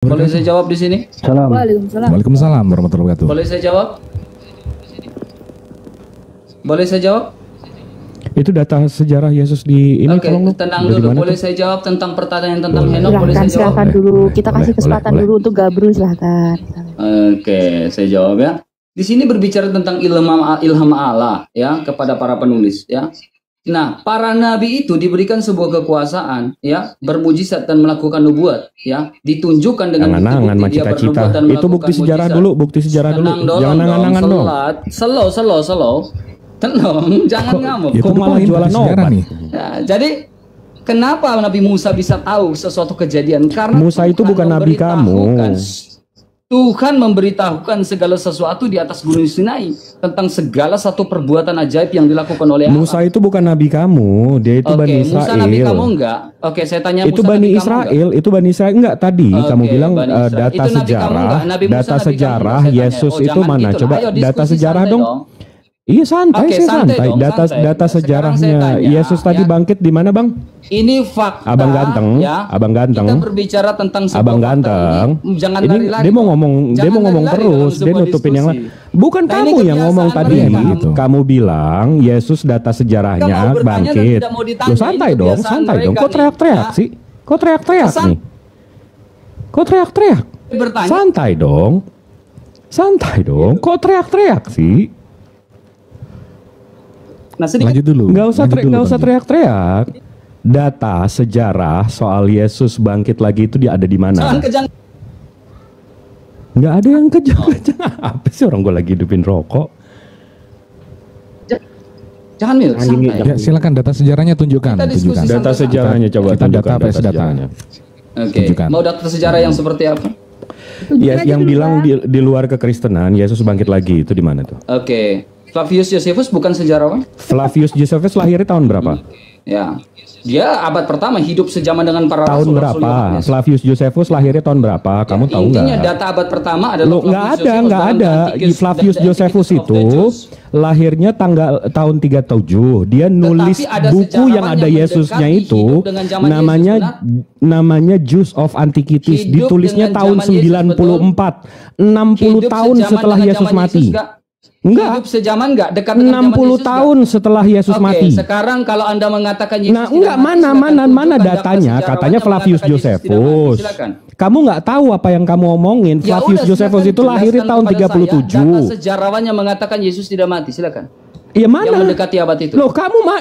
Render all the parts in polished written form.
Boleh saya jawab di sini? Salam. Waalaikumsalam. Waalaikumsalam warahmatullahi wabarakatuh. Boleh saya jawab? Boleh saya jawab? Itu data sejarah Yesus di ini Oke, tolong. tenang Dari dulu. mana Boleh tuh? saya jawab tentang pertanyaan tentang Boleh. Henok? Boleh saya jawab? Silahkan dulu. Kita kasih kesempatan boleh. dulu untuk Gabrul, silahkan. Oke, saya jawab ya. Di sini berbicara tentang ilham Allah ya kepada para penulis ya. Nah, para nabi itu diberikan sebuah kekuasaan ya, bermujizat dan melakukan nubuat ya, ditunjukkan dengan Angan-angan bukti-bukti dia cita-cita. bernubuat dan Itu melakukan bukti sejarah mujizat. dulu, bukti sejarah dulu. Tenang dong, Jangan angan-angan dong. Salat. Slow. Tenang, jangan ngamuk. Kok malah jualan sejarah obat? nih? Ya, jadi kenapa Nabi Musa bisa tahu sesuatu kejadian? Karena Musa itu bukan nabi kamu. Tuhan memberitahukan segala sesuatu di atas Gunung Sinai tentang segala satu perbuatan ajaib yang dilakukan oleh Allah. Musa itu bukan nabi kamu, dia itu Bani Israel. Musa nabi kamu enggak? Oke, saya tanya Itu Musa Bani nabi kamu Israel, enggak? itu Bani Israel enggak tadi Oke, kamu bilang Bani Israel. data Itu nabi kamu sejarah, enggak? Nabi Musa data nabi kamu sejarah enggak? Saya Yesus tanya. itu Jangan mana? gitu. Coba Ayo, data diskusi sejarah santai dong. Iya santai, Oke, saya santai santai. dong, Data santai. data Sekarang saya sejarahnya tanya, Yesus tadi ya. bangkit di mana, Bang? Ini fakta. Abang ganteng, ya. abang ganteng. Kita berbicara tentang sebuah Abang fakta ganteng. ini. Jangan Ini lari-lari. dia mau ngomong, dia Jangan mau ngomong lari-lari terus, dalam dia sebuah nutupin yang lain. diskusi. Bukan Nah, ini kamu yang ngomong kebiasaan tadi. mereka. Gitu. Kamu bilang Yesus data sejarahnya Kamu bertanya dan bangkit. tidak mau ditanya. Loh, santai Ini dong, kebiasaan santai dong. mereka Kok nih. teriak-teriak Ya. sih? Kok teriak-teriak San- nih? Kok teriak-teriak? Bertanya. Santai dong. Santai dong. Kok teriak-teriak sih? Nah, sedikit Lanjut dulu. Nggak usah Lanjut dulu, nggak usah Bang. teriak-teriak. Data sejarah soal Yesus bangkit lagi itu dia ada di jangan mana? kejang. Nggak ada yang kejang-kejang. Apa sih orang gue lagi hidupin rokok? Jangan Mil, santai. Ya, silakan data sejarahnya tunjukkan. Kita diskusi tunjukkan. santai. Data sejarahnya coba Kita tunjukkan data apa data? sejarahnya. Oke. Tunjukkan. Mau data sejarah yang seperti apa? Ya, yang bilang di luar kekristenan Yesus bangkit lagi itu di mana tuh? Oke. Flavius Josephus bukan sejarawan? Flavius Josephus lahirnya tahun berapa? Ya. Dia abad pertama hidup sejaman dengan para Tahun rasul. berapa? Flavius Josephus lahirnya tahun berapa? Kamu tahu Intinya nggak? data abad pertama adalah Lo nggak ada, nggak ada. Flavius Josephus itu lahirnya tahun 37. Dia nulis ada buku sejarawan yang ada yang Yesusnya mendekati itu, hidup dengan zaman namanya Jews of Antiquities. Hidup Ditulisnya dengan tahun zaman Yesus, 94, 60 tahun setelah Yesus mati. Enggak. Hidup sejaman enggak? Dekat dengan 60 zaman Yesus tahun setelah Yesus Oke, mati. sekarang kalau Anda mengatakan Yesus Nah, tidak enggak, mati, mana silakan tunjukkan data datanya? sejarawan Katanya yang Flavius mengatakan Yesus tidak mati. Josephus. Silakan. Kamu nggak tahu apa yang kamu omongin. Ya Flavius udah, Josephus silakan itu lahirnya jelaskan tahun kepada saya 37. Data sejarawan yang mengatakan Yesus tidak mati, silakan. Ya mana? Yang mendekati abad itu. Loh,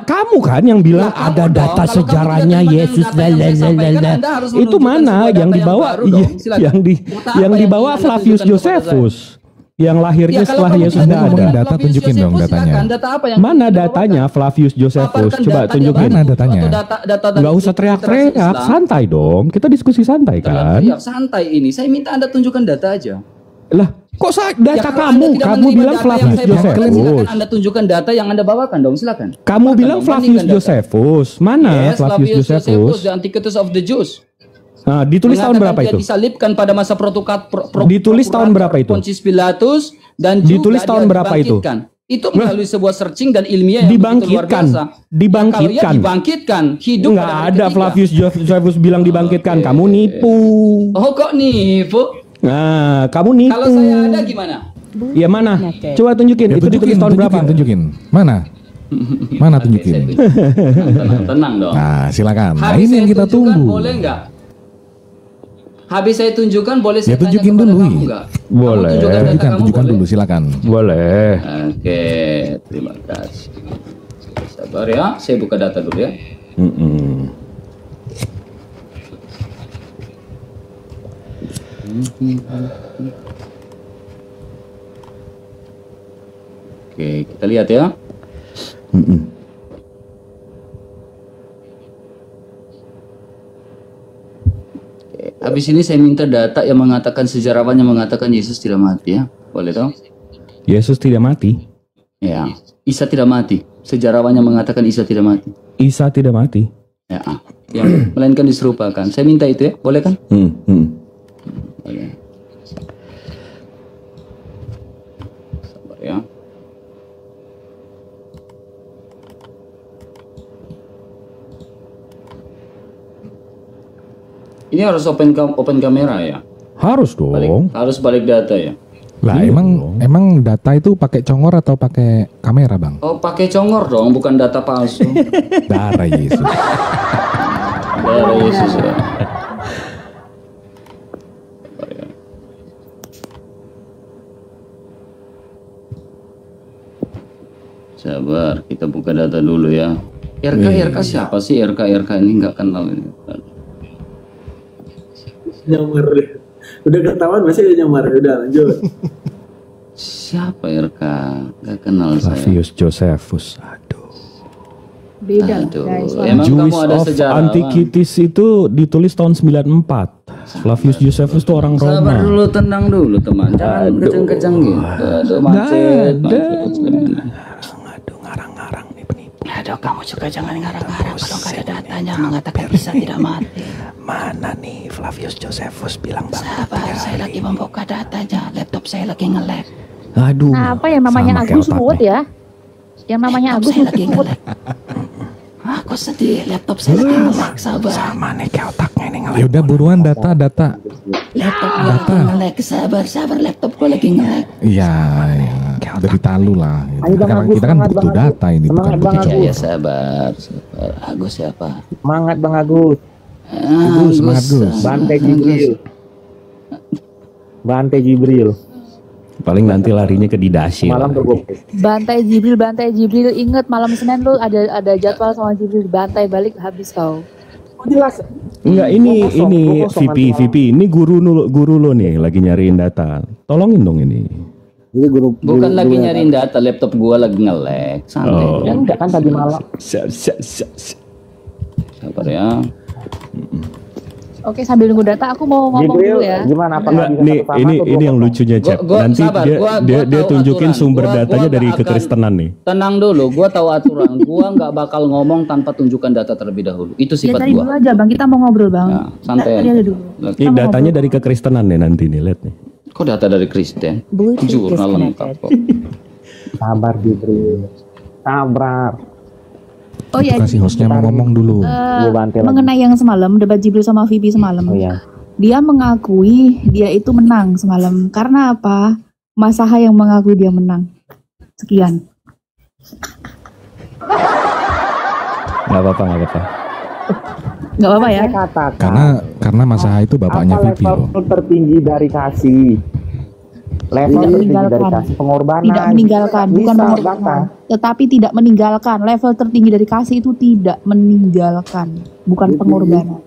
kamu kan yang bilang Nah, ada kamu dong, data kalau kamu sejarahnya tidak terima Yesus dengan data yang saya sampaikan, Anda harus itu menunjukkan mana sebuah data yang yang dibawa baru dong. Silakan. yang Data apa yang yang dibawa ingin Anda Flavius tunjukkan kepada Josephus yang lahirnya Ya, kalau setelah kamu Yesus tidak nggak ngomongin ada. data, Flavius tunjukin dong Josephus, datanya. silakan. Data apa yang Mana ingin datanya dibawakan? Flavius Josephus? Paparkan Coba datanya tunjukin. Mana datanya? atau data dari Nggak usah literasi teriak-teriak, Islam. santai dong. Kita diskusi santai kan. Teriak santai ini. Saya minta Anda tunjukkan data aja. Lah, kok data kalau kamu? Anda tidak Kamu menerima bilang data yang Flavius saya bawakan, silakan Josephus. Anda tunjukkan data yang Anda bawakan dong, silakan. Kamu Bawakan bilang dong, Flavius bandingkan data. Josephus. Mana Yes, Flavius Josephus? The Antiquities of the Jews. Nah, ditulis tahun Mengatakan berapa dia itu? Disalibkan pada masa Ditulis tahun berapa itu? Pontius Pilatus dan juga Ditulis tahun dia berapa itu? dibangkitkan. Itu melalui sebuah searching dan ilmiah yang begitu luar Dibangkitkan. biasa. Dibangkitkan. Ya, kalau ya dibangkitkan, hidup Nggak pada hari ada ketiga. Flavius Josephus bilang dibangkitkan. Kamu nipu. Oh kok nipu? Nah, kamu nipu. Kalau saya ada gimana? Ya mana? Oke. Coba tunjukin. Ya, Itu ditulis tahun berapa? tunjukin. Mana? Mana tunjukin? Tenang dong. Nah, silakan. Nah, Habis ini yang saya kita tunjukkan, tunggu. Boleh nggak? Habis saya tunjukkan, boleh saya Ya, tunjukin tanya kepada dulu. kamu nggak? Boleh. Kamu tunjukkan data kamu, Tunjukkan boleh? dulu, silakan. Boleh. Oke, terima kasih. Sabar ya, saya buka data dulu ya. Mm-mm. Oke, kita lihat ya. Mm-mm. Oke, habis ini saya minta data yang mengatakan sejarawan yang mengatakan Yesus tidak mati ya. Boleh toh? Yesus tidak mati. Ya. Isa tidak mati. Sejarawan yang mengatakan Isa tidak mati. Isa tidak mati. Ya. Yang melainkan diserupakan. Saya minta itu ya. Boleh kan? Boleh. Sabar ya. Ini harus open kamera ya. Harus dong. Harus balik data ya. Lah Iya emang data itu pakai congor atau pakai kamera, Bang? Oh, pakai congor dong, bukan data palsu. Darah Yesus. Darah Yesus ya. Sabar, kita buka data dulu ya. RK siapa sih? RK ini nggak kenal ini. Nyamar deh. Udah ketahuan masih ada nyamar. Udah lanjut. Siapa RK? Nggak kenal saya. Flavius Josephus. Aduh. Beda lah, Aduh, guys. emang kamu Jewish ada of sejarah? Antiquities itu ditulis tahun 94. Flavius Josephus itu orang Roma. Sabar dulu, tenang dulu teman. Jangan kejang-kejang gitu. Aduh, macet. Aduh, ngarang-ngarang nih penipu. Aduh, kamu juga jangan ngarang-ngarang. Kalau nggak ada datanya mengatakan bisa tidak mati. Mana nih Flavius Josephus bilang Sabar, saya lagi membuka datanya. Laptop saya lagi nge-lag. Aduh. Nah, apa yang namanya sama kayak Agus otaknya. Ruwet ya? Yang namanya Laptop Agus saya lagi Ruwet. nge-lag. Aku sedih, laptop saya lagi nge-lag. Sabar. Sama nih kayak otaknya ini Ya udah buruan data. Laptop gue lagi nge-lag. Sabar, laptop gue lagi nge-lag. Iya, berita lu lah. Sekarang kita kan butuh data ini, bukan butuh Ya sabar. Agus siapa? Semangat Bang Agus. semangat, Gus. Bantai Jibril. Paling nanti larinya ke Didashi. Malam tuh gue. Bantai Jibril. Ingat malam Senin lu ada jadwal sama Jibril. Bantai balik habis kau. Jelas. Enggak, ini Gua kosong nanti VP ini guru lo nih lagi nyariin data. Tolongin dong ini. Bukan lagi nyariin data, laptop gua lagi nge-lag. Santai. Oh. Ya enggak kan tadi malam. Sabar ya. Oke, sambil nunggu data aku mau ngomong Jibril, dulu ya. gimana apa Enggak, lagi nih satu sama ini tuh yang gua lucunya Cep. Gua- Nanti sabar, gua dia tahu tunjukin aturan. sumber Gua datanya nggak dari akan- kekristenan nih. Tenang dulu, gua tahu aturan. Gua nggak bakal ngomong tanpa tunjukkan data terlebih dahulu. Itu Ya sifat tadi gua. dulu aja Bang, kita mau ngobrol Bang. Ya, santai. Tadi aja dulu. Ini datanya dari kekristenan nih nanti nih, lihat nih. Kok data dari Kristen? Jurnal lengkap kok. Sabar Jibril. Sabar. Oh ya, Kasih hostnya mau ngomong dulu. Gua bantai lagi. mengenai yang semalam debat Jibril sama Vivi semalam. Oh iya. Dia mengakui dia itu menang semalam. Karena apa? Mas Saha yang mengakui dia menang. Sekian. Nggak apa-apa. Nggak apa-apa ya? Saya katakan Karena Mas Saha itu bapaknya apa Vivi loh. level tertinggi dari kasih. Level Tidak tertinggi dari meninggalkan. kasih pengorbanan. Tidak meninggalkan, bukan Bisa, mengorbankan. Bang. Tetapi tidak meninggalkan. Level tertinggi dari kasih itu tidak meninggalkan, bukan pengorbanan.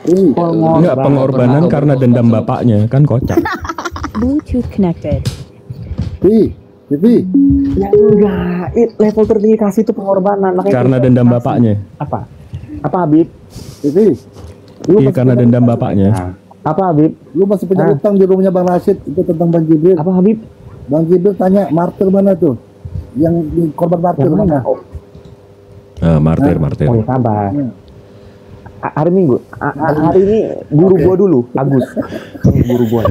Enggak, pengorbanan karena dendam bapaknya, kan kocak. Bluetooth connected. Ya enggak, level tertinggi kasih itu pengorbanan. Makanya Karena kita dendam kasih. bapaknya. Apa Habib? Iya, karena dendam bapaknya. Nah, apa Habib? Lu masih punya utang di rumahnya Bang Rashid itu tentang Bang Jibril. Apa Habib? Bang Jibril tanya martir mana tuh? Yang di korban martir Yang mana? mana? Martir. Oh ya sabar. Hari Minggu. Hari ini guru gua dulu, Agus. Ini guru gua.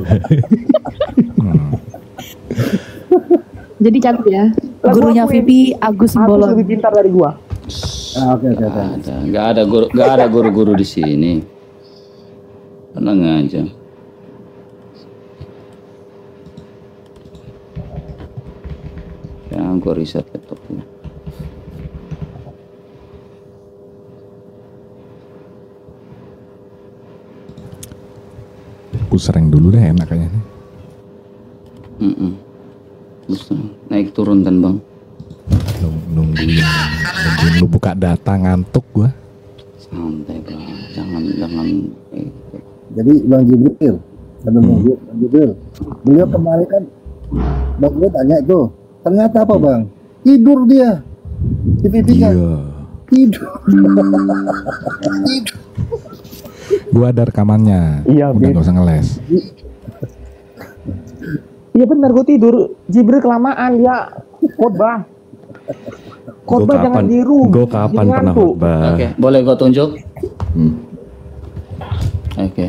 Jadi cakup ya. Gurunya Vivi Agus Agus Simbolon. lebih pintar dari gua. Oke. Nggak ada guru-guru di sini. Tenang aja. Ya, gua riset laptopnya. Aku sering dulu deh enak kayaknya. Terus naik turun kan bang. Nungguin lu buka data ngantuk gua. Santai bang. Jangan. Jadi Bang Jibril, Bang Jibril, beliau kemarin kan Bang Jibril tanya tuh, ternyata apa Bang? Tidur dia. TV3. Iya. Tidur. Gua ada rekamannya. Iya, Udah Bib. gak usah ngeles. Iya benar gua tidur. Jibril kelamaan dia khotbah. Khotbah jangan di room. Gue kapan Jangan pernah tuh. khotbah? Oke, boleh gua tunjuk? Oke.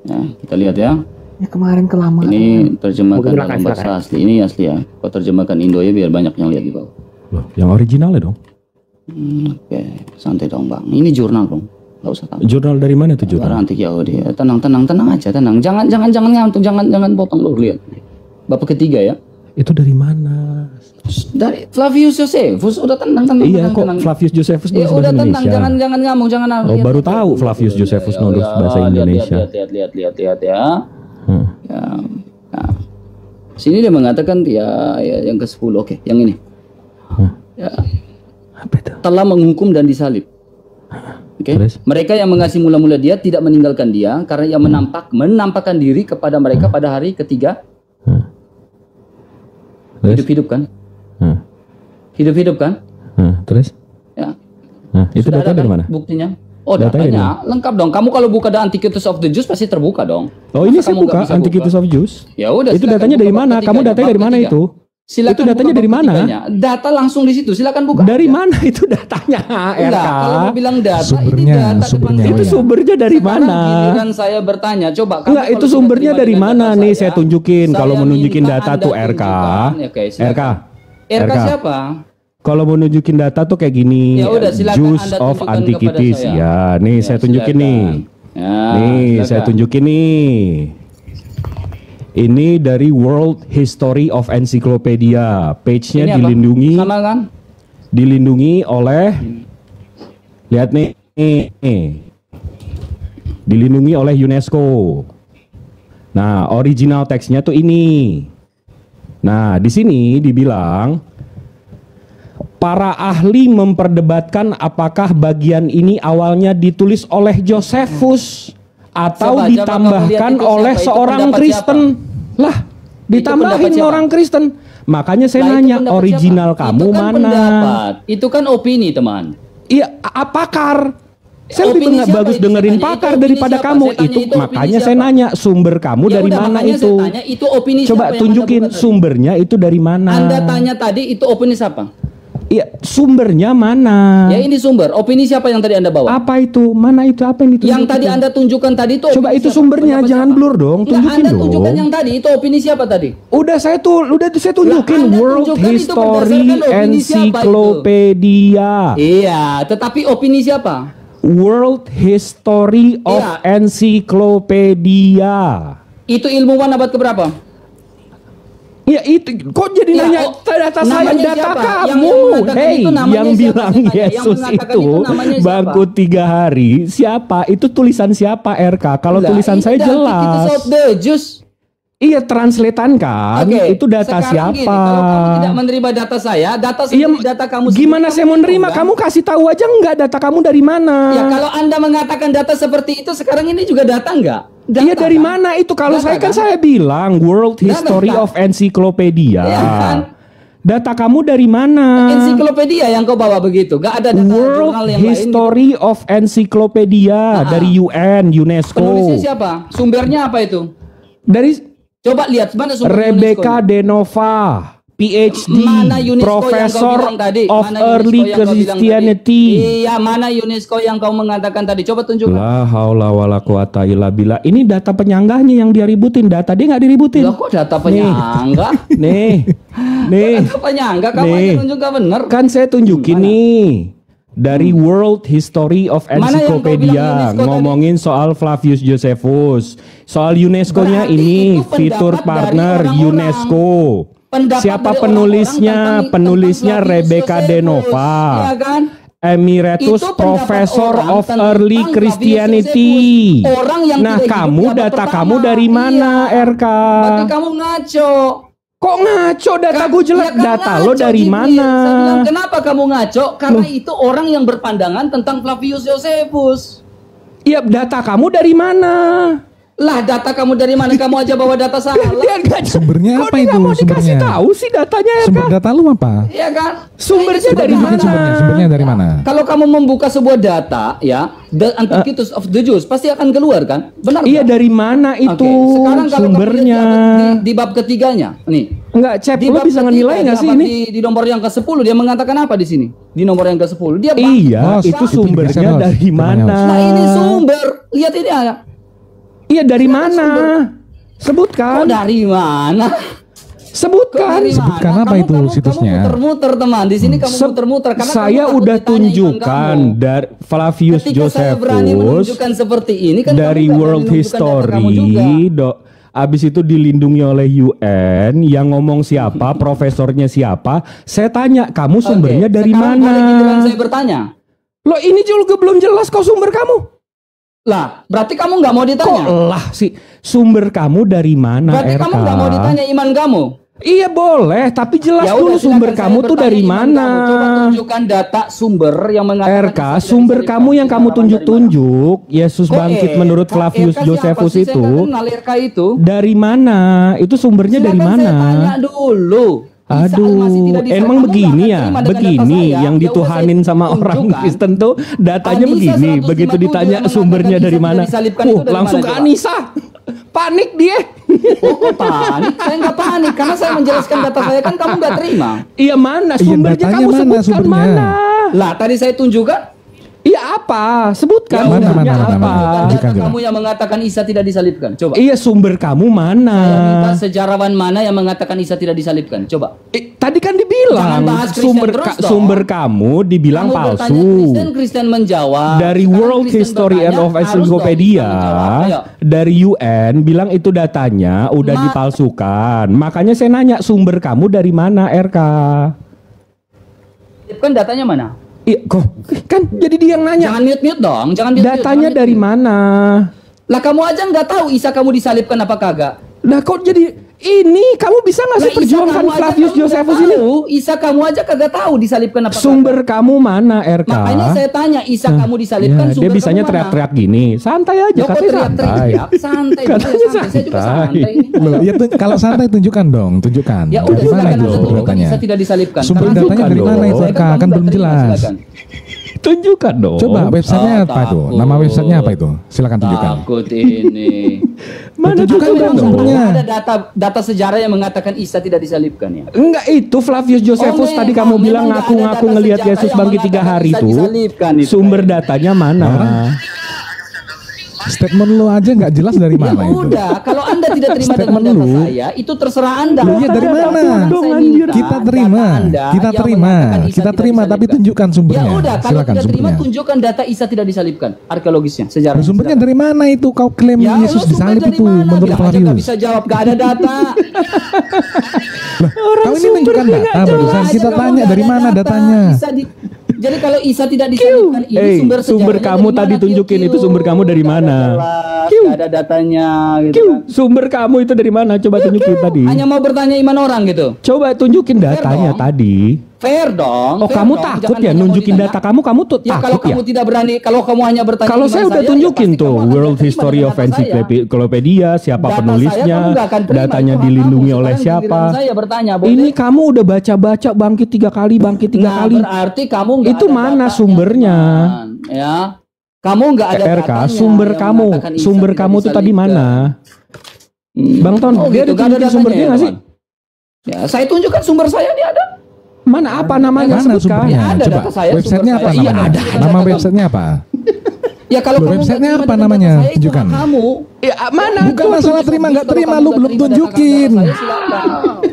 Ya, kita lihat ya. Ya kemarin kelamaan. Ini terjemahkan Silakan, dalam bahasa silakan. asli. Ini asli ya. Kau terjemahkan Indo ya biar banyak yang lihat di bawah. Loh, yang originalnya dong. Oke, santai dong bang. Ini jurnal dong. Nggak usah tahu. Jurnal dari mana tuh jurnal? Sejarah antik Yahudi. Tenang aja, tenang. Jangan ngantuk, jangan potong lu, lihat. Bab ketiga ya. Itu dari mana? Dari Flavius Josephus. Udah tenang. Iya, kok tenang. Flavius Josephus Ya nulis udah bahasa tenang, Indonesia. jangan ngomong, jangan. Oh, baru tahu Flavius Josephus nulis bahasa Indonesia. Lihat ya. Ya. Nah. Sini dia mengatakan ya yang ke-10. Oke, yang ini. Ya. Apa itu? Telah menghukum dan disalib. Oke. Terus? Mereka yang mengasihi mula-mula dia tidak meninggalkan dia karena ia menampakkan diri kepada mereka pada hari ketiga. Hidup-hidup kan? Hidup-hidup kan? Terus? Ya. Itu Sudah data ada dari kan mana? buktinya? Oh, Datanya datanya lengkap dong. Kamu kalau buka The Antiquities of the Jews pasti terbuka dong. Oh, ini Masa saya kamu nggak buka bisa Antiquities buka? of Jews. Ya udah. Itu silakan datanya buka dari bab mana? ketiganya, Kamu datanya bab dari mana ketiga. itu? Silakan Itu datanya buka dari bab mana? ketiganya. Data langsung di situ. Silakan buka. Dari aja. mana itu datanya, Enggak, RK? kalau mau bilang data Sumbernya, ini data sumbernya. depan Itu saya. sumbernya dari Sekarang mana? giliran saya bertanya, coba kamu Enggak, itu kalau sudah sumbernya terima dari dengan mana data nih? Saya tunjukin. saya Kalau mau nunjukin minta data Anda tuh RK. tunjukkan. Ya, oke, silakan. RK. RK siapa? Kalau mau nunjukin data tuh kayak gini. Ya udah, silakan Jews Anda of tunjukkan Antiquities. kepada saya. Ya, nih Ya, saya tunjukin silakan. nih. Ya, Nih, silakan. saya tunjukin nih. Ini dari World History of Encyclopedia. Page-nya Ini apa? dilindungi Sama kan? oleh lihat nih. Dilindungi oleh UNESCO. Nah, original teksnya tuh ini. Nah, di sini dibilang para ahli memperdebatkan apakah bagian ini awalnya ditulis oleh Josephus atau Coba ditambahkan kamu lihat itu oleh siapa? Itu seorang pendapat Kristen. Lah, ditambahin pendapat siapa? orang Kristen. Makanya saya Lah, itu nanya pendapat original siapa? kamu Itu kan mana? pendapat. Itu kan opini, teman. Iya, pakar. Saya lebih Opini siapa bagus itu? dengerin Saya tanya, pakar itu opini daripada siapa? kamu Saya tanya, itu. itu opini Makanya saya siapa? nanya sumber kamu Ya dari udah, mana makanya itu? saya tanya, itu opini Coba siapa yang tunjukin Anda buka tadi? sumbernya itu dari mana? Anda tanya tadi itu opini siapa? Iya, sumbernya mana? Ya ini sumber. Opini siapa yang tadi Anda bawa? Apa itu? Mana itu? Apa yang ditunjukin? Yang tadi Anda tunjukkan tadi itu Coba opini itu siapa? sumbernya, Pendapat jangan siapa? blur dong. Nggak, Tunjukin Anda dong. tunjukkan yang tadi itu opini siapa tadi? Udah saya tunjukin Anda World tunjukkan itu History berdasarkan opini siapa itu? Encyclopedia. Iya, tetapi opini siapa? World History of Iya. Encyclopedia. Itu ilmuwan abad keberapa? Ya itu kok jadi Ya, nanya oh, data saya, namanya data siapa? kamu. Yang mengatakan Hey, itu namanya yang siapa? bilang Saya tanya, yang Yesus mengatakan itu itu namanya siapa? bangku 3 hari. Siapa? Itu tulisan siapa RK? Kalau Lah, tulisan ini saya The Antiquities jelas. of the Jews. Iya, translatean kan? Oke, Itu data sekarang siapa? gini, kalau kamu tidak menerima data saya, data Iya, sendiri, data kamu gimana sendiri, saya mau nerima? kan? Kamu kasih tahu aja enggak data kamu dari mana? Ya kalau Anda mengatakan data seperti itu, sekarang ini juga data enggak? Data, Iya dari kan? mana itu? Kalau Data, saya kan kan? saya bilang World Data, History kan? of Encyclopedia. Iya, kan? Data kamu dari mana? Ensiklopedia yang kau bawa begitu, gak ada data World jurnal yang lain. History of Encyclopedia dari UN, UNESCO. Penulisnya siapa? Sumbernya apa itu? Dari Coba lihat mana sumber Rebecca UNESCO-nya? Denova, PhD, Mana UNESCO Professor yang kau bilang tadi? of Mana Early UNESCO yang kau bilang Christianity. tadi? Iya, mana UNESCO yang kau mengatakan tadi? Coba tunjukkan. La haula wala quwata illa billah. Ini data penyanggahnya yang dia ributin. Data dia nggak diributin. Loh, kok data penyangga? Nih. Data penyangga, kamu Nih. aja tunjuk gak bener. Kan saya tunjukin Mana? nih dari World History of Mana yang kau bilang Encyclopedia UNESCO tadi? ngomongin soal Flavius Josephus. Soal UNESCO-nya Berarti ini itu pendapat fitur dari partner orang-orang. UNESCO. Pendapat Siapa dari penulisnya? orang-orang tentang Penulisnya Flavius Rebecca Josephus. Denova. Iya kan? Emeritus Itu pendapat Professor orang of tentang Early Flavius Christianity. Josephus. Orang yang Nah, tidak hidup kamu di abad data pertama. kamu dari mana, Iya. RK? Berarti kamu ngaco. Kok ngaco data gue jelas? Ya kan Data ngaco, lo dari Jibril. mana? Saya bilang, kenapa kamu ngaco? Karena itu orang yang berpandangan tentang Flavius Josephus. Iya, data kamu dari mana? Lah, data kamu dari mana? Kamu aja bawa data salah. Dia nggak- Sumbernya Kok apa dia itu? nggak mau dikasih Sumbernya. tahu sih datanya, Sumber RK? data lu apa? Iya kan? Sumbernya dari Sumbernya, mana? sumbernya dari mana? Kalau kamu membuka sebuah data, ya, The Antiquities of the Jews, pasti akan keluar kan? Benar? Iya, nggak? dari mana Oke, itu sekarang kalau sumbernya? kamu lihat di bab ketiganya, nih. Enggak, Cep, Di lo bab bisa ketiga, ngenilai nggak sih apa, ini? di nomor yang ke-10 dia mengatakan apa di sini? Di nomor yang ke-10 dia Iya, Bos, itu itu sumbernya digeser, Bos. dari mana? Nah, ini sumber. Lihat ini ya. Iya, dari Silakan mana? sumber. Sebutkan. Kok dari mana? Sebutkan. Dari mana? Sebutkan apa itu situsnya? Kamu muter-muter teman. Di sini kamu muter-muter karena Saya kamu udah takut ditanya imam tunjukkan kamu. dari Flavius Ketika saya berani Josephus menunjukkan seperti ini kan dari kamu nggak World berani menunjukkan data kamu juga. History. Abis itu dilindungi oleh UN. Yang ngomong siapa? Profesornya siapa? Saya tanya, kamu sumbernya dari Sekarang mana? balik giliran saya bertanya. Loh, ini juga belum jelas kok sumber kamu. Lah, berarti kamu nggak mau ditanya. Kok lah sih, sumber kamu dari mana? Berarti RK? kamu nggak mau ditanya iman kamu. Iya boleh, tapi jelas Ya dulu udah, sumber silakan kamu saya tuh bertanya dari iman mana. kamu. Coba tunjukkan data sumber yang mengatakan RK, Isa tidak sumber disalibkan. kamu yang kamu Sumber dari mana? tunjuk-tunjuk, Yesus Kok bangkit menurut Flavius RK siapa Josephus sih? Saya itu nggak kenal RK itu. dari mana? Itu sumbernya dari Silakan mana? saya tanya dulu. Isa Al-Masih tidak Aduh, disalibkan. emang Kamu begini nggak ya, akan terima dengan data begini saya. yang Ya udah, dituhanin saya sama orang tunjukkan. Kristen tuh datanya Anissa begini, 157 begitu ditanya yang sumbernya mengatakan dari Isa mana, tidak disalibkan itu dari langsung mana, ke coba? Anissa, panik dia. Oh, kok panik? Saya nggak panik karena saya menjelaskan data saya kan kamu nggak terima. Iya mana Iya, sumbernya datanya kamu mana sebutkan sumbernya? mana? Lah tadi saya tunjukkan. Iya apa? Sebutkan Mana, sumbernya mana, apa? mana? Tunjukkan coba. Kamu yang mengatakan Isa tidak disalibkan. Coba. Iya sumber kamu mana? Saya minta sejarawan mana yang mengatakan Isa tidak disalibkan. Coba. Tadi kan dibilang Jangan bahas Kristen sumber terus dong. sumber kamu dibilang Kamu bertanya palsu. Kristen menjawab. Dari Sekarang World Kristen History and bertanya, of harus dong Encyclopedia, Kristen menjawab. Ayo. dari UN bilang itu datanya udah dipalsukan. Makanya saya nanya sumber kamu dari mana, RK? Kan datanya mana? Iya, kok kan jadi dia yang nanya. Jangan mute-mute dong. Jangan mute-mute. Datanya Jangan dari mute-mute. mana? Lah kamu aja nggak tahu Isa kamu disalibkan apa kagak? Nah kok jadi ini kamu bisa nggak sih Lah, Isa perjuangkan kamu aja Flavius kamu nggak Josephus ini? tahu. Isa kamu aja kagak tahu disalibkan apa Sumber kagak. kamu mana, RK? Makanya saya tanya Isa kamu disalibkan Ya, sumber dia bisanya kamu mana? teriak-teriak gini. Santai aja, Ya, kok katanya santai. teriak-teriak? Santai. Katanya Saya santai. Saya juga santai ini. Loh, ya kalau santai tunjukkan dong, tunjukkan. Ya udah Dari mana silakan itu Anda sumber tunjukkan datanya? Isa tidak disalibkan. Sumber Karena datanya dari tunjukkan mana dong. itu, saya RK? kamu Kan nggak belum terima, jelas. silakan. Tunjukkan dong. Coba websitenya Oh, apa itu? takut. Nama websitenya apa itu? Silakan tunjukkan. Takut ini. Mana Tunjukkan tunjukkan dong dong? sumbernya. Ada data sejarah yang mengatakan Isa tidak disalibkan ya. Enggak, itu Flavius Josephus Oh, tadi memang kamu bilang nggak ada ngaku-ngaku data ngelihat sejarah Yesus yang bangkit 3 mengatakan hari Isa itu. disalibkan itu, Sumber Pak. datanya mana? Statement lu aja nggak jelas dari Ya mana itu? udah, kalau Anda tidak terima dengan Statement data lu. saya, itu terserah Anda. Loh, iya, dari Data mana? yang Dong, saya anjir. minta, Kita terima, data Anda kita yang terima, mengatakan Isa kita tidak terima, tapi disalibkan. tunjukkan sumbernya. Ya udah, kalau Silakan tidak terima, sumbernya. tunjukkan data Isa tidak disalibkan, arkeologisnya, sejarah. Loh, sumbernya dari mana itu? Kau klaim Ya, Yesus lo sumber disalib dari itu mana? menurut Bilang aja nggak Flavius. bisa jawab, gak ada data. Kau ini menunjukkan data barusan Jelas, kita kamu tanya nggak dari ada mana data. datanya. Jadi kalau Isa tidak disalibkan, ini sumber sumber sejarahnya kamu dari tadi mana? tunjukin Kiu, itu sumber kamu dari nggak ada mana? jelas, Kiu. nggak ada datanya gitu Kiu, kan. sumber kamu itu dari mana? Coba tunjukin tadi. Hanya mau bertanya iman orang gitu. Coba tunjukin datanya dong. tadi. Fair dong. Oh, fair kamu dong. takut Jangan ya hanya mau nunjukin ditanya. data kamu tuh Ya kalau takut ya? kamu tidak berani, kalau kamu hanya bertanya Kalau iman saya udah ya tunjukin pasti tuh kamu akan World terima History dengan of data saya. Encyclopedia, siapa Data saya penulisnya, kamu nggak akan terima, datanya itu hak dilindungi kamu. oleh Sekarang siapa. giliran saya bertanya, boleh? Ini kamu udah baca-baca bangkit 3 kali, bangkit 3 Nah, kali. berarti kamu nggak Itu ada mana datanya, sumbernya? teman. Ya. Kamu nggak ada RK, datanya sumber yang kamu, mengatakan Isa sumber tidak kamu tuh tadi disalibkan. mana? Bang Ton, Oh, dia gitu, ada nggak ada tunjukin sumbernya datanya, nggak sih? teman. Ya, saya tunjukkan sumber saya ini ada. Mana apa namanya? Mana Sebutkan. sumbernya? Ya, ada Coba data saya, websitenya sumber apa saya. Iya, namanya? ada. Nama Data websitenya apa? Ya kalau Loh, kamu websitenya nggak terima apa dengan namanya? data saya, itu Tunjukkan. hak kamu. Ya, mana? Bukan Coba masalah terima nggak Kalau terima, kamu lu nggak belum terima data tunjukin. saya, silakan.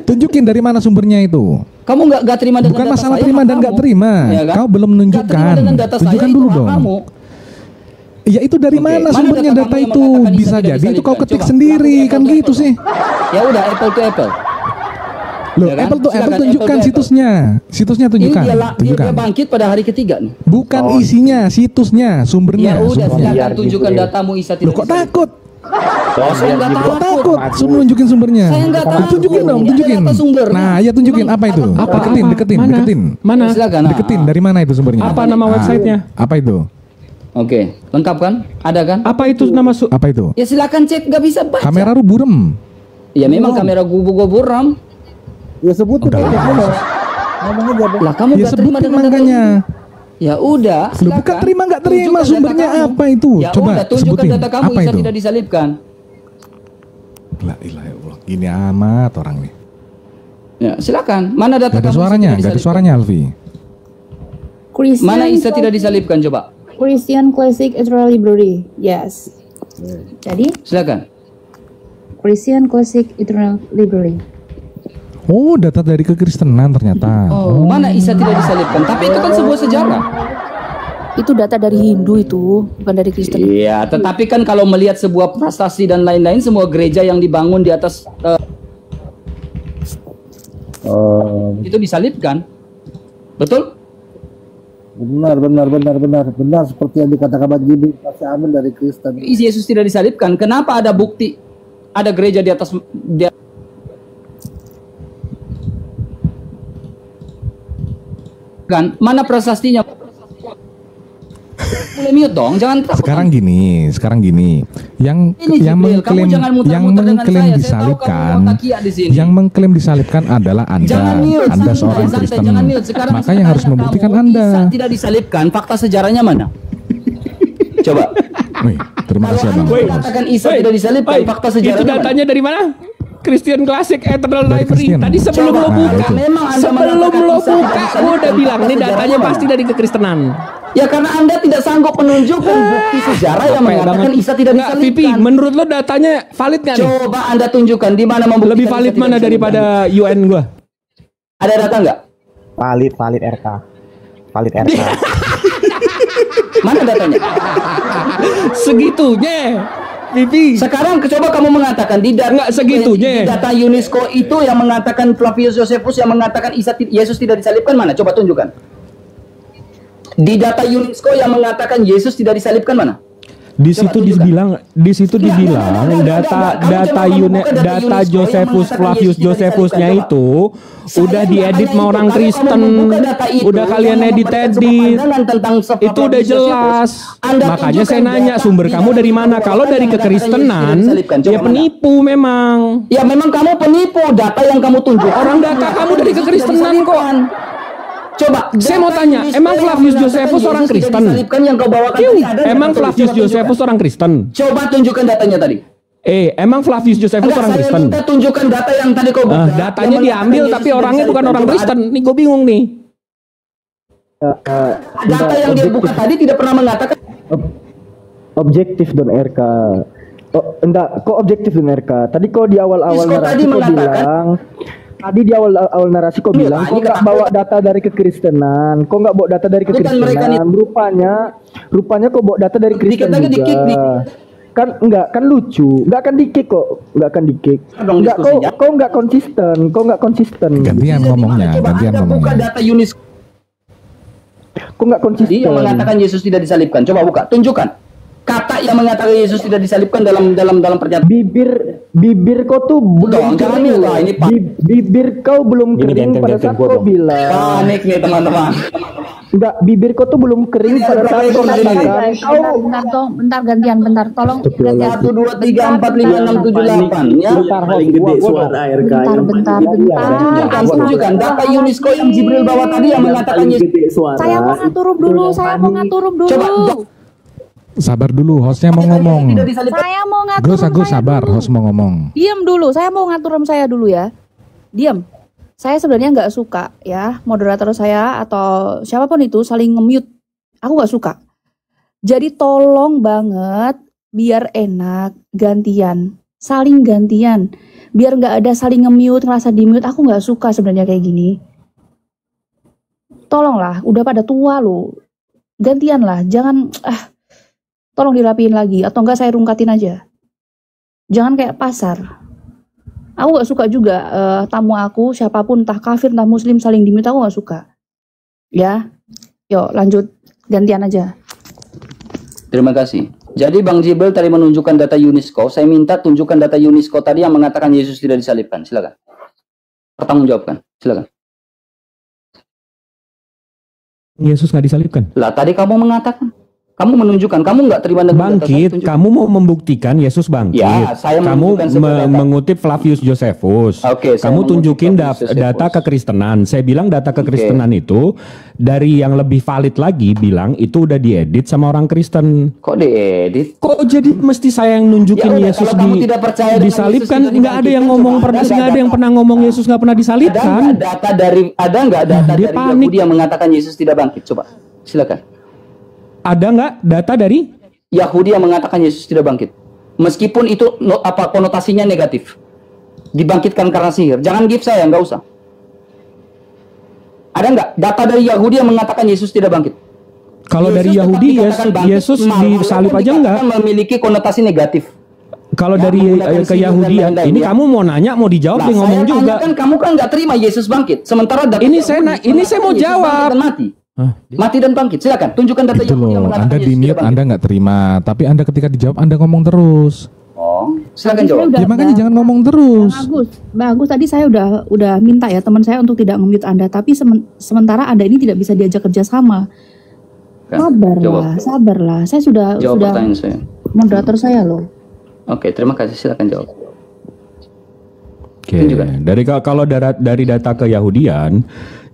Tunjukin dari mana sumbernya itu. Kamu nggak terima dengan Bukan data masalah saya, terima hak dan nggak kamu. terima. Ya kan? Kau belum Nggak menunjukkan. terima dengan data saya, Tunjukkan itu dulu hak dong. kamu. Ya itu dari Oke, mana mana sumbernya data data kamu yang itu? mengatakan Isa Bisa tidak jadi itu kau disalibkan? ketik Coba, sendiri lakukan kan apple to gitu apple. sih. Ya udah apple to apple. Loh, Ya kan? Apple tuh Silakan, Apple apple tunjukkan to apple. situsnya. Situsnya tunjukkan. Ini dia Tunjukkan. bangkit pada hari ketiga nih. Bukan isinya, situsnya, Ya sumbernya. udah sumbernya. silakan tunjukkan datamu Isa Loh tidak kok disalibkan. takut? Saya nggak Kok takut. takut? Suruh nunjukin sumbernya. Saya nggak takut. Tunjukin dong, Ini tunjukin. ada data sumbernya. Nah, ya tunjukin Memang apa itu? apa? Deketin, deketin, Mana? deketin. Mana? Silakan. Deketin dari mana itu sumbernya? Apa nama websitenya? Apa itu? Oke, lengkap kan? Ada kan? Apa itu nama Apa itu? Ya silakan cek, nggak bisa baca. Kamera lu burem. Ya memang kamera gua buram. Ya sebutin aja ngomong. Ngomong aja. Bang. Lah kamu Ya nggak terima sebutin dengan data makanya. ini. Ya udah, Lu silakan. bukan terima nggak terima Tunjukkan data sumbernya kamu. apa itu? Ya Coba udah, tunjukkan sebutin. data kamu Apa Isa itu? tidak disalibkan. La ilaha illallah. Gini amat orang nih. Ya silakan. Mana data Gak ada kamu Isa suaranya, tidak gak ada disalibkan? suaranya Alfi. Christian Mana Isa tidak disalibkan coba? Christian Classic Israel Library. Yes. Jadi Silakan. Christian Classic Eternal Library. Oh, data dari kekristenan ternyata. Oh, mana Isa tidak disalibkan? Tapi itu kan sebuah sejarah. Itu data dari Hindu itu, bukan dari Kristen. Iya, tetapi kan kalau melihat sebuah prestasi dan lain-lain, semua gereja yang dibangun di atas itu disalibkan. Betul? Benar seperti yang dikatakan Bang Jibril, pasti amin dari Kristen. Yesus tidak disalibkan. Kenapa ada bukti? Ada gereja di atas kan? Mana prestasinya? Mulai mute dong, jangan takut. Sekarang gini, yang Ini yang Jibril, kamu mengklaim jangan muter-muter yang dengan mengklaim saya. Saya tahu disalibkan, kamu otakia di sini. yang mengklaim disalibkan adalah Jangan mute, Anda santai, seorang santai, Kristen. jangan mute. Sekarang Maka saya yang harus tanya membuktikan kamu, Anda. Isa tidak disalibkan, fakta sejarahnya mana? Coba. Wih, terima kasih Kalau Abang. Anda mengatakan Isa tidak disalibkan, fakta Itu sejarahnya mana? datanya dari mana? Christian Classic Eternal Dari Library. Christian. Tadi sebelum Coba, lo buka, itu. memang Anda sebelum mengatakan lo Isa tidak buka, gue disalibkan, udah bilang fakta nih datanya sejarahnya mana? pasti dari kekristenan. Ya karena Anda tidak sanggup menunjukkan bukti sejarah yang mengatakan Isa tidak Nggak, Pipi, disalibkan. menurut lo datanya valid nggak nih? Coba Anda tunjukkan di mana membuktikan Lebih Isa valid tidak mana disalibkan. daripada UN gua? Ada data nggak? Valid RK. Valid RK. Mana datanya? Segitunya, Pipi. Sekarang coba kamu mengatakan di data Nggak segitunya. di data UNESCO itu yang mengatakan Flavius Josephus yang mengatakan Yesus tidak disalibkan mana? Coba tunjukkan. Di data UNESCO yang mengatakan Yesus tidak disalibkan mana? Di situ dibilang data Josephus Flavius Josephusnya itu udah diedit sama orang Kristen, udah kalian edit, itu udah jelas. Makanya saya nanya sumber kamu dari mana? Kalau dari kekristenan, ya penipu memang. Ya memang kamu penipu. Data yang kamu tunjuk Orang data kamu dari kekristenan kok. Coba, Saya mau tanya, emang Flavius Josephus orang Kristen? Yang kau bawakan tadi ada Emang nggak? Flavius Coba Josephus orang Kristen? Coba tunjukkan datanya tadi. Emang Flavius Josephus Enggak, orang saya Kristen? minta tunjukkan data yang tadi kau buka. Datanya Yang diambil mengatakan tapi Yesus orangnya tidak bukan orang disalibkan. Kristen. Nih gue bingung nih. Data yang dia buka tadi tidak pernah mengatakan. Objektif dan RK. Oh, enggak, kok objektif dan RK? Tadi kok di awal-awal Kok narasi tadi kok mengatakan- bilang tadi di awal narasi kok bilang ini kok nggak kenapa? bawa data dari kekristenan, kok nggak bawa data dari Bukan mereka kekristenan. Rupanya kok bawa data dari Kristen Dikit lagi, juga. dikit, nih. Kan lucu, nggak akan dikik kok, nggak akan dikik. Dong Nggak diskusinya. kok nggak konsisten. Gantian ngomongnya, Coba gantian Anda buka ngomongnya. data UNESCO Kok nggak konsisten. yang mengatakan Yesus tidak disalibkan. Coba buka, tunjukkan. Kata yang mengatakan Yesus tidak disalibkan dalam pernyataan. Bibir kau tuh belum jangan kering. lah, ini Pak. Bibir kau belum kering pada saat kau bilang. Panik nih teman-teman. Enggak, bibir kau tuh belum kering pada saat kau katakan kau Bentar gantian, bentar. Tolong gantian. 1, 2, 3, 4, 5, 6, 7, 8 ya. Paling gede suara RK yang Bentar. Tunjukkan data UNESCO yang Jibril bawa tadi yang mengatakan Yesus. gede suara. Saya mau ngatur room dulu. Coba, Sabar dulu, hostnya mau ngomong. tidak disalibkan. Saya mau ngatur Gus, room saya sabar, dulu. host mau ngomong. Diam dulu, saya mau ngatur room saya dulu ya. Diam. Saya sebenarnya nggak suka ya moderator saya atau siapapun itu saling nge-mute. Aku nggak suka. Jadi tolong banget biar enak gantian, saling gantian. Biar nggak ada saling nge-mute, ngerasa di-mute. Aku nggak suka sebenarnya kayak gini. Tolonglah, udah pada tua loh. Gantian lah, jangan tolong dirapiin lagi atau enggak saya rungkatin aja. Jangan kayak pasar. Aku gak suka juga tamu aku siapapun entah kafir entah muslim saling dimute, aku gak suka. Ya. Yuk lanjut gantian aja. Terima kasih. Jadi Bang Jibril tadi menunjukkan data UNESCO. Saya minta tunjukkan data UNESCO tadi yang mengatakan Yesus tidak disalibkan. Silakan. Pertanggungjawabkan. Silakan. Yesus nggak disalibkan. Lah tadi kamu mengatakan, kamu menunjukkan, kamu nggak terima dengan data saya, Bangkit, tunjuk. kamu mau membuktikan Yesus bangkit. Ya, saya kamu menunjukkan sebuah data. mengutip Flavius Josephus. Oke, saya kamu mengutip tunjukin Flavius Josephus. data kekristenan. Saya bilang data kekristenan itu dari yang lebih valid lagi bilang itu udah diedit sama orang Kristen. Kok diedit? Kok jadi mesti saya yang nunjukin Ya udah, Yesus kalau kamu tidak percaya dengan disalibkan? Yesus tidak Nggak ada yang dibangkitkan, ngomong coba nggak ada yang pernah ngomong Yesus nggak pernah disalibkan. Ada nggak data Dia dari panik. Yahudi yang mengatakan Yesus tidak bangkit? Coba, silakan. Ada nggak data dari Yahudi yang mengatakan Yesus tidak bangkit, meskipun itu konotasinya negatif. dibangkitkan karena sihir. Jangan give saya, nggak usah. Ada nggak data dari Yahudi yang mengatakan Yesus tidak bangkit? Kalau dari Yahudi, Yesus disalib aja enggak? Memiliki konotasi negatif. Kalau dari ke Yahudian, ini kamu mau nanya, mau dijawab, dia ngomong juga. Kan kamu kan nggak terima Yesus bangkit. Sementara data ini saya mau jawab. Mati dan bangkit. Silakan tunjukkan data itu Yahudi yang loh. mengatakan Anda di mute, Anda nggak terima. Tapi Anda ketika dijawab, Anda ngomong terus. Oh, silakan jawab. Ya makanya jangan ngomong terus. Bagus. Tadi saya udah minta ya teman saya untuk tidak nge-mute Anda, tapi sementara Anda ini tidak bisa diajak kerjasama. Sabarlah. Saya sudah pertanyaan saya. Moderator saya loh. Oke, terima kasih. Silakan jawab. Oke. Kalau dari data Keyahudian,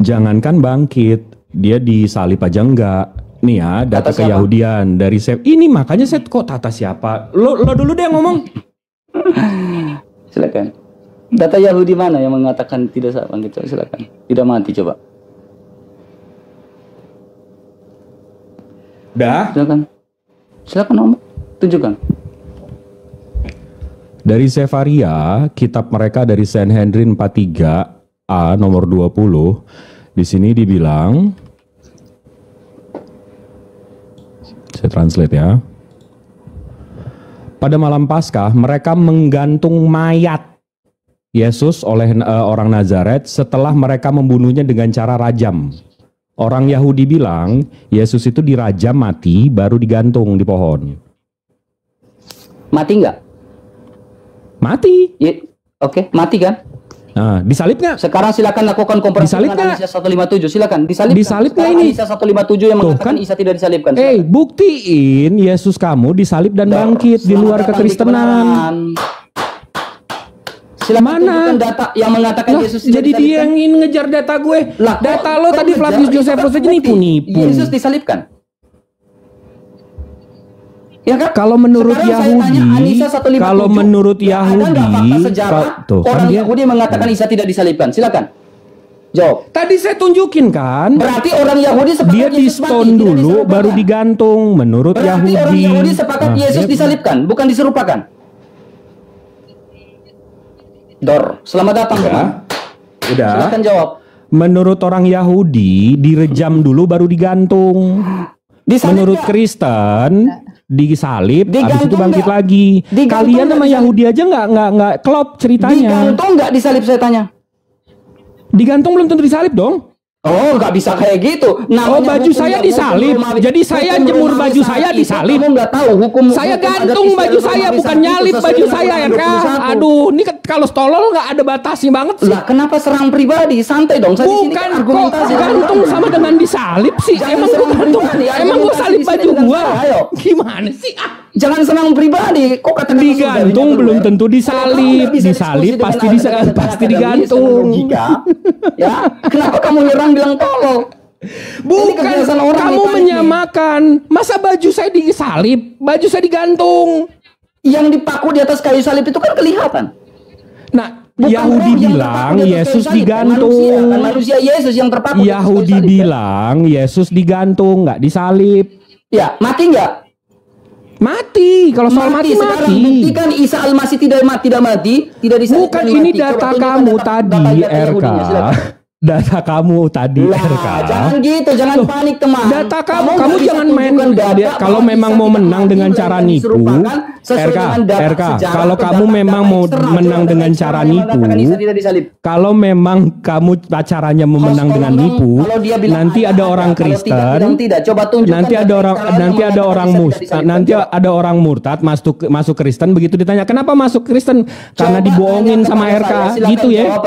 jangankan bangkit, dia disalib aja enggak. Nih ya, data Keyahudian dari ini makanya saya kok tata siapa? Lo dulu deh yang ngomong. Silakan. Data Yahudi mana yang mengatakan tidak bangkit? Silakan. Tidak mati coba. Dah. Silakan ngomong. Tunjukkan. Dari Sefaria, kitab mereka dari Sanhedrin 43A nomor 20. Di sini dibilang, saya translate ya. Pada malam Paskah, mereka menggantung mayat Yesus oleh orang Nazaret setelah mereka membunuhnya dengan cara rajam. Orang Yahudi bilang, Yesus itu dirajam mati, baru digantung di pohon. Mati nggak? Mati. Oke, mati kan? Nah, disalib nggak? Sekarang silakan lakukan komparasi dengan Isa 157. Silakan disalib. Disalib nggak ini? Isa 157 yang mengatakan Isa tidak disalibkan. Buktiin Yesus kamu disalib dan bangkit di luar kekristenan. Silakan tunjukkan data yang mengatakan Yesus tidak disalibkan. Jadi dia yang ingin ngejar data gue. Data lo tadi Flavius Josephus aja nipu-nipu. Yesus disalibkan. Ya kan? Kalau menurut Yahudi, orang Yahudi mengatakan Isa tidak disalibkan. Silakan. Jawab. Tadi saya tunjukin kan. Berarti orang Yahudi sepakat dia di stone dulu baru digantung menurut Yahudi. Berarti orang Yahudi sepakat Yesus disalibkan, bukan diserupakan. Dor, selamat datang teman. Udah. Silakan jawab. Menurut orang Yahudi direjam dulu baru digantung. Menurut Kristen disalib, habis itu bangkit lagi. Kalian sama Yahudi aja nggak klop ceritanya. Digantung nggak disalib saya tanya? Digantung belum tentu disalib dong. Oh, nggak bisa kayak gitu. Baju saya disalib. Jadi saya jemur baju saya disalib. Kamu nggak tahu hukum. Saya gantung baju saya, bukan nyalip baju saya, RK. Aduh, ini kalau tolol nggak ada batasnya banget sih. Lah, kenapa serang pribadi? Santai dong. Saya bukan kok gantung sama dengan disalib sih. Emang gua gantung? Emang gua salib baju gua? Gimana sih? Jangan serang pribadi. Kok kata digantung belum tentu disalib. Disalib pasti digantung. Ya, kenapa kamu nyerang bilang tolol? Bukan, kamu menyamakan. Masa baju saya disalib, baju saya digantung. Yang dipaku di atas kayu salib itu kan kelihatan. Nah, Yahudi bilang Yesus digantung. Manusia Yesus yang terpaku. Yahudi bilang Yesus digantung, nggak disalib. Ya, mati nggak? Mati. Kalau soal mati. Buktikan Isa Al-Masih tidak mati, tidak disalib. Bukan ini data kamu tadi, RK. Data kamu tadi, RK. Jangan gitu, jangan panik teman. Data kamu jangan main. Kalau memang mau menang dengan cara nipu, RK. Kalau kamu memang mau menang dengan cara nipu, kalau memang kamu caranya memenang dengan nipu, nanti ada orang Kristen, nanti ada orang murtad masuk Kristen, begitu ditanya kenapa masuk Kristen, karena dibohongin sama RK, gitu ya.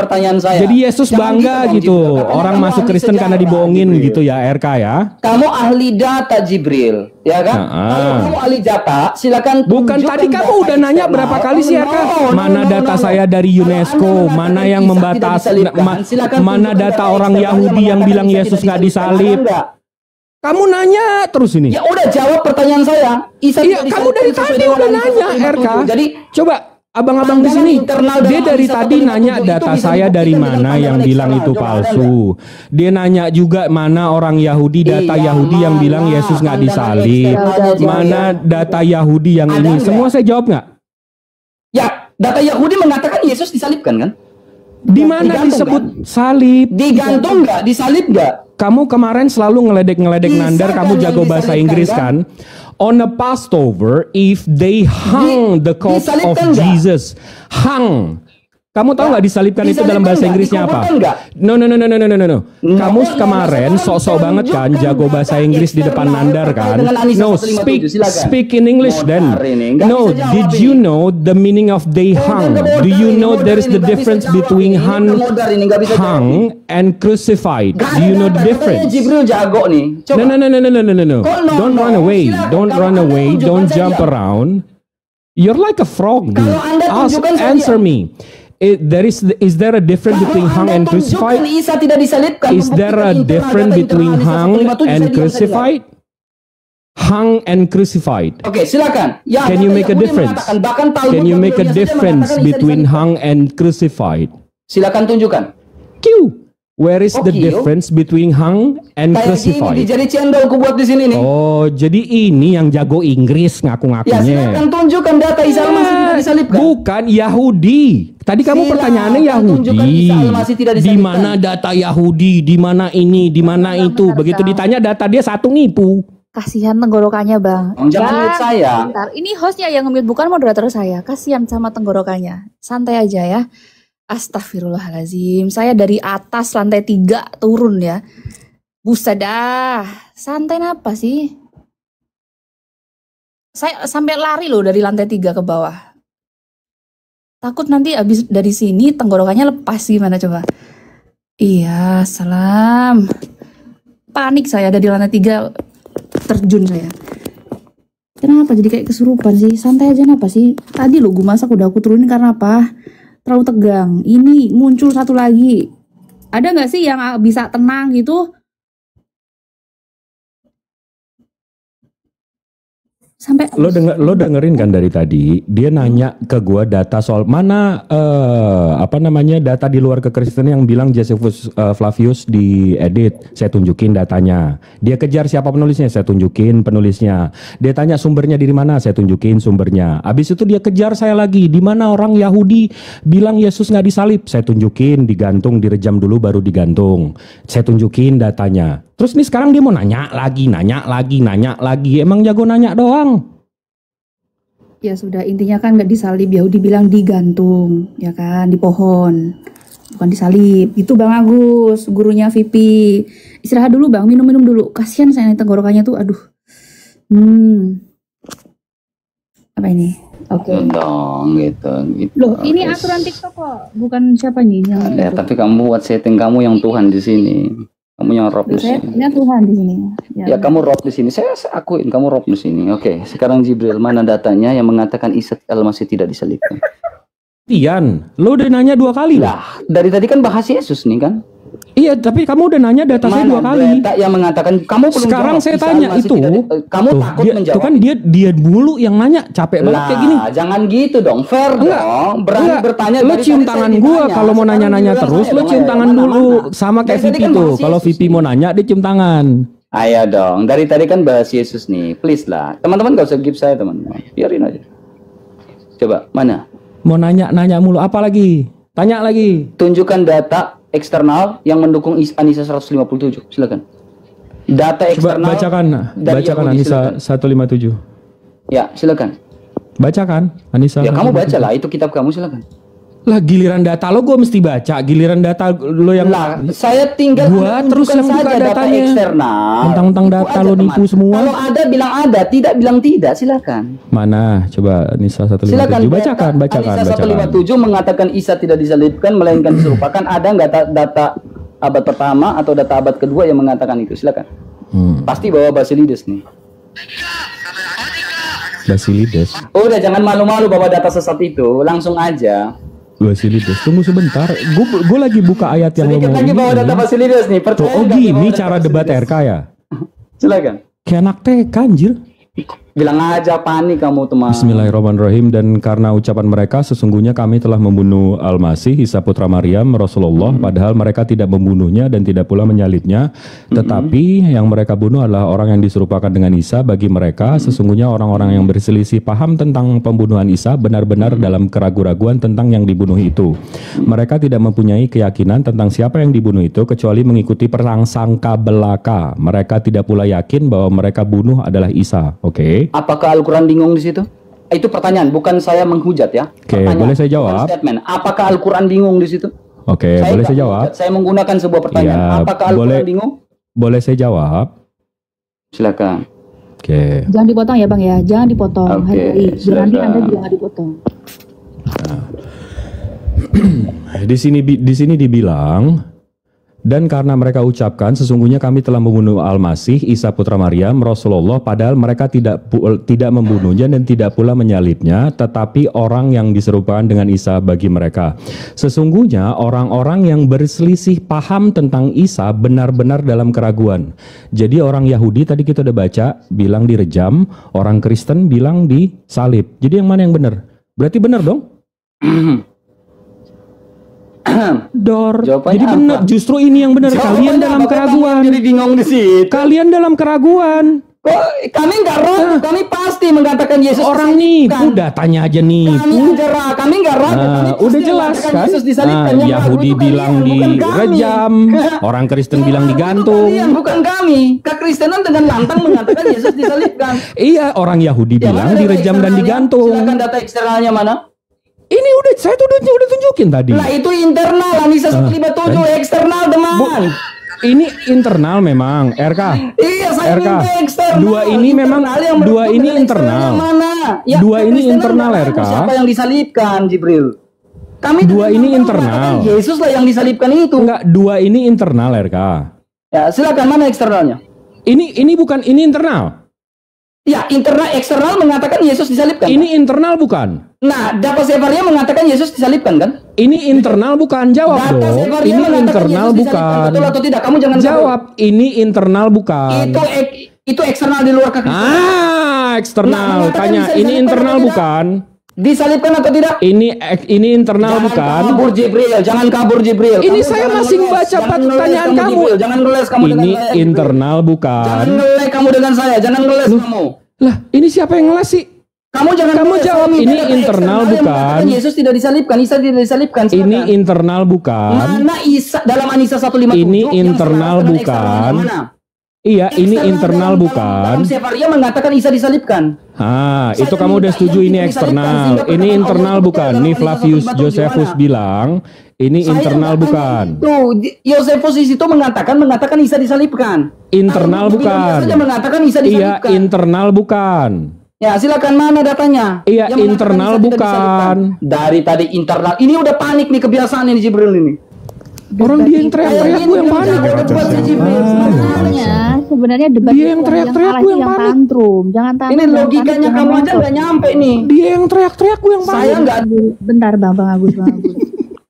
Jadi Yesus bangga gitu. Orang masuk Kristen karena dibohongin gitu ya, RK ya. Kamu ahli data Jibril, ya kan? Kalau kamu ahli data, silakan. Bukan tadi kamu udah nanya berapa kali sih, RK? Mana data saya dari UNESCO? Mana yang membatasi? Mana data orang Yahudi yang bilang Yesus nggak disalib? Kamu nanya terus ini. Ya udah jawab pertanyaan saya. Iya, kamu dari tadi udah nanya, RK. Jadi coba. Abang-abang di sini, dia dari tadi nanya data saya dari mana yang bilang itu palsu. Dia nanya juga mana orang Yahudi, data Yahudi yang bilang Yesus nggak disalib. Mana data Yahudi yang ini. Semua saya jawab nggak? Ya, Data Yahudi mengatakan Yesus disalibkan kan? Di mana Digantung, disebut kan? salib? Digantung nggak? Disalib nggak? Kamu kemarin selalu ngeledek nandar, Bisa kamu kan jago yang bahasa disalibkan, Inggris kan? On a Passover, if they hung the corpse of disalibkan nggak? Jesus, hung. Kamu tahu nggak disalibkan itu dalam bahasa nggak? Inggrisnya apa? Dikuburkan nggak? No. Kamu No, kemarin sekarang sok-sok banget kan tunjukkan jago bahasa data Inggris di depan eksternal nandar terkait kan? dengan Anisa No, 157, silakan. speak in English then. Modar ini, nggak No, bisa jawab did ini. you know the meaning of they hung? Do you know there is the difference between hung and crucified? Do you know the difference? Jibril jago nih. Coba. No. Kok no, Don't no? run away. Silakan, Don't kalau run Anda away. tunjukkan Don't saja. jump around. You're like a frog, dude. Kalau Anda tunjukkan saja. Answer me. Is there a difference between hung and crucified? Isa tidak disalibkan. Is there a difference between hung and crucified? Hung and crucified. Oke, silakan. Ya, Can you make a Yahudi difference? mengatakan, bahkan Talmud Can you yang make a mulia saja difference mengatakan Isa between disalibkan. hung and crucified? Silakan tunjukkan. Q. Where is the Q? difference between hung and Kayak gini di crucified? jari cendol ku buat di sini nih. Oh, jadi ini yang jago Inggris Ya, ngaku-ngakunya. silakan tunjukkan data Isa Al-Masih tidak disalibkan. Bukan Yahudi. Tadi kamu Silakan pertanyaannya tunjukkan Yahudi. Isa Al-Masih tidak Di disalibkan. mana data Yahudi? Di mana ini? Di mana itu? Bentar, Begitu Kang. ditanya data dia satu nipu. Kasihan tenggorokannya bang. Jangan mute saya. Bentar. Ini hostnya yang nge-mute, bukan moderator saya. Kasihan sama tenggorokannya. Santai aja ya. Astagfirullahaladzim. Saya dari atas lantai 3 turun ya. Buset dah. Santai apa sih? Saya sampai lari loh dari lantai 3 ke bawah. Takut nanti abis dari sini tenggorokannya lepas, gimana coba? Iya, salam. Panik saya dari lantai 3 terjun saya. Kenapa jadi kayak kesurupan sih? Santai aja apa sih? Tadi lo gue masak udah aku turunin karena apa? Terlalu tegang. Ini muncul satu lagi. Ada nggak sih yang bisa tenang gitu? Sampai Lo dengerin kan dari tadi dia nanya ke gua data soal mana data di luar kekristenan yang bilang Josephus Flavius diedit. Saya tunjukin datanya. Dia kejar siapa penulisnya, saya tunjukin penulisnya. Dia tanya sumbernya dari mana, saya tunjukin sumbernya. Habis itu dia kejar saya lagi, di mana orang Yahudi bilang Yesus nggak disalib, saya tunjukin digantung, direjam dulu baru digantung. Saya tunjukin datanya. Terus nih sekarang dia mau nanya lagi. Emang jago nanya doang. ya sudah, intinya kan nggak disalib, Yahudi bilang digantung, ya kan, di pohon, bukan disalib. Itu Bang Agus, gurunya VP. Istirahat dulu Bang, minum dulu. Kasihan saya nih tenggorokannya tuh, aduh. Apa ini? Oke. Dong, gitu. Loh, ini aturan TikTok kok, bukan siapa nih yang Ya, itu. tapi kamu buat setting kamu yang Tuhan di sini. Kamu yang rob di Saya sini. Tuhan di sini. Ya, kamu rob di sini. Saya akuin kamu rob di sini. Oke, sekarang Jibril, mana datanya yang mengatakan Isa Al-Masih tidak disalibkan? Tian, lo udah nanya 2 kali lah. Lah, dari tadi kan bahas Yesus nih kan? Iya, tapi kamu udah nanya data saya 2 kali. Data yang mengatakan kamu belum Sekarang jawab, saya Isa tanya Al-Masih itu. kamu Tuh, takut dia, menjawab. tuh kan dia dulu yang nanya, capek banget Lah, kayak gini. jangan gitu dong, fair dong. Berani Enggak. bertanya. Lo dari cium tadi tangan saya gua ditanya. kalau mau Sekarang nanya-nanya giliran terus, saya lo dong, cium ayo, tangan mana, dulu. mana? Sama kayak Dari tadi Vipi kan tuh. bahas Kalau Yesus Vipi nih. mau nanya, dia cium tangan. Ayo dong, dari tadi kan bahas Yesus nih, please lah. Teman-teman gak usah give saya teman-teman, biarin aja. Coba, mana? Mau nanya mulu, apa lagi? Tanya lagi. Tunjukkan data eksternal yang mendukung Anisa 157, silakan. Data Coba eksternal. dari bacakan Yahudi, Anisa silakan. 157. Ya, silakan. Bacakan Anisa. Ya, kamu 157. baca lah, itu kitab kamu, silakan. Lah giliran data lo gue mesti baca, giliran data lo yang Lah, saya tinggal gua Anda terus tunjukkan yang buka saja data datanya. eksternal. Mentang-mentang Itu data aja, lo teman. nipu semua. Kalau ada bilang ada, tidak bilang tidak, silakan. Mana? Coba Anisa 157. Silakan Bacakan. Anisa 157 mengatakan Isa tidak disalibkan melainkan diserupakan. Ada nggak data abad pertama atau data abad kedua yang mengatakan itu? Silakan. Pasti bawa Basilides nih. Basilides. Udah jangan malu-malu bawa data sesat itu, langsung aja. Basilides. Tunggu sebentar. Gue lagi buka ayat yang lo Sedikit mau lagi bawa ini. data Basilides nih. Tuh, Percaya oh nggak gini bawa data cara debat Basilides? RK ya? Silakan. Kayak anak TK anjir. Bilang aja panik kamu teman. Bismillahirrahmanirrahim. Dan karena ucapan mereka, sesungguhnya kami telah membunuh Al-Masih, Isa putra Maryam, Rasulullah, padahal mereka tidak membunuhnya dan tidak pula menyalibnya. Tetapi yang mereka bunuh adalah orang yang diserupakan dengan Isa. Bagi mereka, sesungguhnya orang-orang yang berselisih paham tentang pembunuhan Isa benar-benar dalam keraguan-raguan tentang yang dibunuh itu. Mereka tidak mempunyai keyakinan tentang siapa yang dibunuh itu, kecuali mengikuti prasangka belaka. Mereka tidak pula yakin bahwa mereka bunuh adalah Isa. Oke. Apakah Al-Quran bingung di situ? Itu pertanyaan, bukan saya menghujat ya. Oke, boleh saya jawab? Statement. Apakah Al-Quran bingung di situ? Oke, boleh saya jawab? Saya menggunakan sebuah pertanyaan. Ya, Apakah Al-Quran bingung? Boleh saya jawab? Silakan. Oke. Jangan dipotong ya Bang ya, jangan dipotong. Oke, Biar nanti Anda juga nggak dipotong. Di sini dibilang, dan karena mereka ucapkan sesungguhnya kami telah membunuh Al-Masih, Isa putra Maryam, Rasulullah, padahal mereka tidak membunuhnya dan tidak pula menyalibnya, tetapi orang yang diserupakan dengan Isa bagi mereka. Sesungguhnya orang-orang yang berselisih paham tentang Isa benar-benar dalam keraguan. Jadi orang Yahudi tadi kita udah baca bilang direjam, orang Kristen bilang disalib. Jadi yang mana yang benar? Berarti benar dong? Jadi benar, justru ini yang benar. Kalian dalam keraguan. Jadi bingung di situ. Kalian dalam keraguan. Kok kami nggak ragu, kami pasti mengatakan Yesus. Orang nih, udah tanya aja nih. Kami nggak ragu. Udah jelas kan? Yahudi bilang direjam, orang Kristen bilang digantung. Bukan kami. Kekristenan dengan lantang mengatakan Yesus disalibkan. Iya, orang Yahudi bilang direjam dan digantung. Silakan data eksternalnya mana? Ini saya udah tunjukin tadi. Nah itu internal, Anissa 157 eksternal teman. Ini internal memang, RK. Iya, saya RK. minta eksternal. Dua ini memang, dua ini internal. Ya, dua ini internal, RK. Siapa yang disalibkan, Jibril? Kami dua ini internal. Yesus lah yang disalibkan itu. Enggak, dua ini internal, RK. Ya, silakan mana eksternalnya? Ini bukan, ini internal. Ya, internal eksternal mengatakan Yesus disalibkan. Ini internal bukan? Nah, data Sefaria mengatakan Yesus disalibkan kan? Ini internal bukan? Jawab dong. Ini internal bukan? Betul atau tidak? Kamu jangan jawab. Ini internal bukan? Itu eksternal di luar kaki. Eksternal. Tanya, ini internal bukan? Disalibkan atau tidak? Ini internal bukan? Kabur Jibril, jangan kabur Jibril. Ini saya masih membaca pertanyaan kamu. Jangan ngeles kamu. Ini internal bukan? Jangan ngeles kamu dengan saya, jangan ngeles kamu. Lah, ini siapa yang ngeles sih? Kamu jawab. Ini internal bukan? Yesus tidak disalibkan, Isa tidak disalibkan. Ini internal bukan? Mana Isa dalam Anisa 157? Ini internal bukan? Iya, ini internal bukan? Dalam Sefaria mengatakan Isa disalibkan. Itu kamu udah setuju ini eksternal. Ini internal bukan? Nih Flavius Josephus bilang ini internal bukan? Tuh, Josephus di situ mengatakan Isa disalibkan. Internal bukan? Saja mengatakan Isa disalibkan. Iya, internal bukan? Ya, silakan mana datanya? Iya, internal bukan? Dari tadi internal. Ini udah panik nih kebiasaan ini Jibril ini. Orang dia yang teriak-teriak, gue yang panik. Sebenarnya debat dia yang teriak-teriak, gue yang panik. Tantrum, jangan tantrum. Ini logikanya kamu aja nggak nyampe nih. Dia yang teriak-teriak, gue yang panik. Saya nggak. Bentar Bang Agus.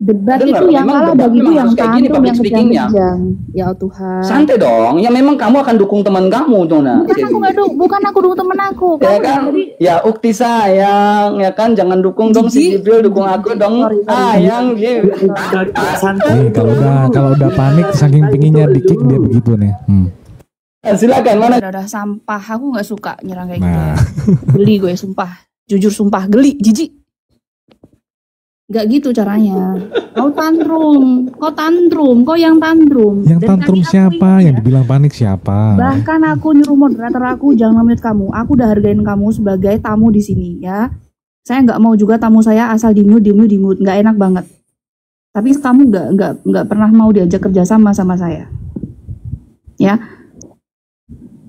Debat itu yang kalah bagiku yang tantrum, yang kejang-kejang. Ya Tuhan. Santai dong. Ya memang kamu akan dukung teman kamu tuh nah. Bukan aku dukung teman aku. Ya kan? Ya ukti sayang, ya kan? Jangan dukung dong si Jibril, dukung aku dong. Sayang Jibril. Kalau udah panik saking pinginnya di-kick dia begitu nih. Silakan mana? Udah sampah, aku nggak suka nyerang kayak gitu. Ya. Geli gue sumpah. Jujur sumpah geli, jijik. Gak gitu caranya. Kau tantrum, kau yang tantrum. Yang tantrum siapa? Yang dibilang panik siapa? Bahkan aku nyuruh moderator aku jangan nge-mute kamu. Aku udah hargain kamu sebagai tamu di sini ya. Saya nggak mau juga tamu saya asal di-mute, nggak enak banget. Tapi kamu nggak pernah mau diajak kerja sama saya. Ya.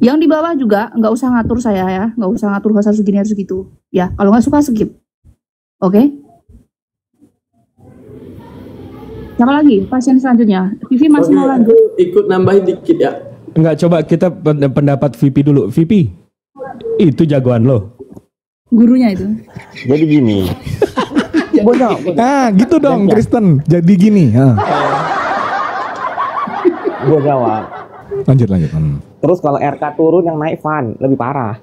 Yang di bawah juga nggak usah ngatur saya ya, nggak usah ngatur harus gini harus gitu. Ya, kalau nggak suka skip. Oke? Siapa lagi? Pasien selanjutnya. Vivi masih mau lanjut. Ikut nambahin dikit ya. Enggak, coba kita pendapat VP dulu. VP, itu jagoan lo. Gurunya itu. Jadi gini. Gitu dong Kristen. Jadi gini. Gue jawab. Lanjut. Terus kalau RK turun yang naik Van lebih parah.